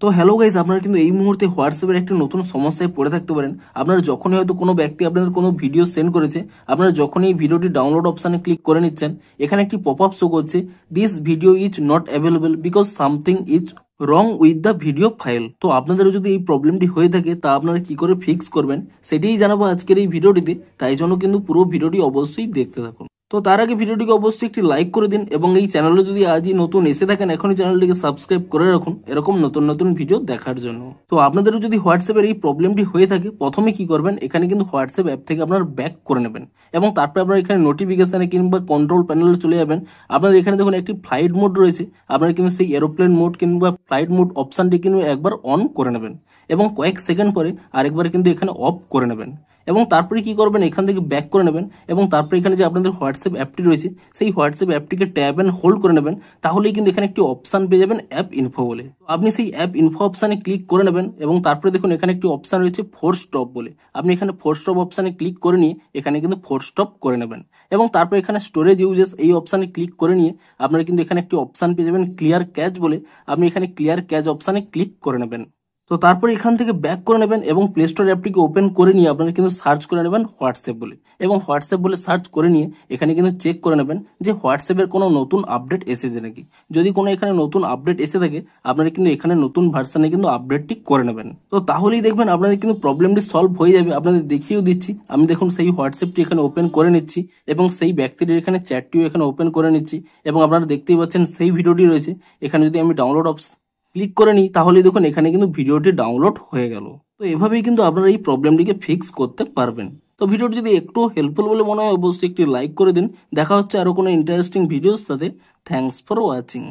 তো hello guys, আপনারা কিন্তু এই মুহূর্তে হোয়াটসঅ্যাপের একটা নতুন সমস্যায় পড়ে থাকতে পারেন। আপনারা যখনই হয়তো কোনো ব্যক্তি আপনাদের কোনো ভিডিও সেন্ড করেছে, আপনারা যখনই এই ভিডিওটি ডাউনলোড অপশানে ক্লিক করে নিচ্ছেন, এখানে একটি পপ আপ শো করছে, this video is not available because something is wrong with the video file. তো আপনাদেরও যদি এই প্রবলেমটি হয়ে থাকে, তা আপনারা কি করে ফিক্স করবেন সেটাই জানাবো আজকের এই ভিডিওটিতে। তাই জন্য কিন্তু পুরো ভিডিওটি অবশ্যই দেখতে থাকুন। তো তার আগে ভিডিওটিকে অবশ্যই একটি লাইক করে দিন এবং এই চ্যানেলে যদি আজই নতুন এসে থাকেন, এখনই চ্যানেলটিকে সাবস্ক্রাইব করে রাখুন এরকম নতুন নতুন ভিডিও দেখার জন্য। তো আপনাদেরও যদি হোয়াটসঅ্যাপের এই প্রবলেমটি হয়ে থাকে, প্রথমে কি করবেন, এখানে কিন্তু হোয়াটসঅ্যাপ অ্যাপ থেকে আপনার ব্যাক করে নেবেন এবং তারপর আপনার এখানে নোটিফিকেশনে কিংবা কন্ট্রোল প্যানেলে চলে যাবেন। আপনাদের এখানে দেখুন একটি ফ্লাইট মোড রয়েছে, আপনারা কিন্তু সেই এরোপ্লেন মোড কিংবা ফ্লাইট মোড অপশানটি কিন্তু একবার অন করে নেবেন এবং কয়েক সেকেন্ড পরে আরেকবার কিন্তু এখানে অফ করে নেবেন এবং তারপরে কি করবেন, এখান থেকে ব্যাক করে নেবেন এবং তারপরে এখানে যে আপনাদের হোয়াটসঅ্যাপ অ্যাপটি রয়েছে সেই হোয়াটসঅ্যাপ অ্যাপটিকে ট্যাব অ্যান্ড হোল্ড করে নেবেন। তাহলেই কিন্তু এখানে একটি অপশান পেয়ে যাবেন অ্যাপ ইনফো বলে। আপনি সেই অ্যাপ ইনফো অপশানে ক্লিক করে নেবেন এবং তারপরে দেখুন এখানে একটি অপশান রয়েছে ফোর্স স্টপ বলে। আপনি এখানে ফোর্স স্টপ অপশানে ক্লিক করে নিয়ে এখানে কিন্তু ফোর্স স্টপ করে নেবেন এবং তারপর এখানে স্টোরেজ ইউজেস এই অপশানে ক্লিক করে নিয়ে আপনারা কিন্তু এখানে একটি অপশান পেয়ে যাবেন ক্লিয়ার ক্যাচ বলে। আপনি এখানে ক্লিয়ার ক্যাচ অপশানে ক্লিক করে নেবেন। তো তারপরে এখান থেকে ব্যাক করে নেবেন এবং প্লে স্টোর অ্যাপটিকে ওপেন করে নিয়ে আপনারা কিন্তু সার্চ করে নেবেন হোয়াটসঅ্যাপ বলে এবং হোয়াটসঅ্যাপ বলে সার্চ করে নিয়ে এখানে কিন্তু চেক করে নেবেন যে হোয়াটসঅ্যাপের কোনো নতুন আপডেট এসেছে নাকি। যদি কোনো এখানে নতুন আপডেট এসে থাকে, আপনারা কিন্তু এখানে নতুন ভার্সানে কিন্তু আপডেটটি করে নেবেন। তো তাহলেই দেখবেন আপনাদের কিন্তু প্রবলেমটি সলভ হয়ে যাবে। আপনাদের দেখিয়েও দিচ্ছি, আমি দেখুন সেই হোয়াটসঅ্যাপটি এখানে ওপেন করে নিচ্ছি এবং সেই ব্যক্তির এখানে চ্যাটটিও এখানে ওপেন করে নিচ্ছি এবং আপনারা দেখতেই পাচ্ছেন সেই ভিডিওটি রয়েছে। এখানে যদি আমি ডাউনলোড অপশন ক্লিক করে নিই, তাহলে দেখুন এখানে কিন্তু ভিডিওটি ডাউনলোড হয়ে গেল। তো এভাবেই কিন্তু আপনারা এই প্রবলেমটিকে ফিক্স করতে পারবেন। তো ভিডিওটি যদি একটু হেল্পফুল বলে মনে হয়, অবশ্যই একটি লাইক করে দিন। দেখা হচ্ছে আরো কোনো ইন্টারেস্টিং ভিডিওর সাথে। Thanks for watching.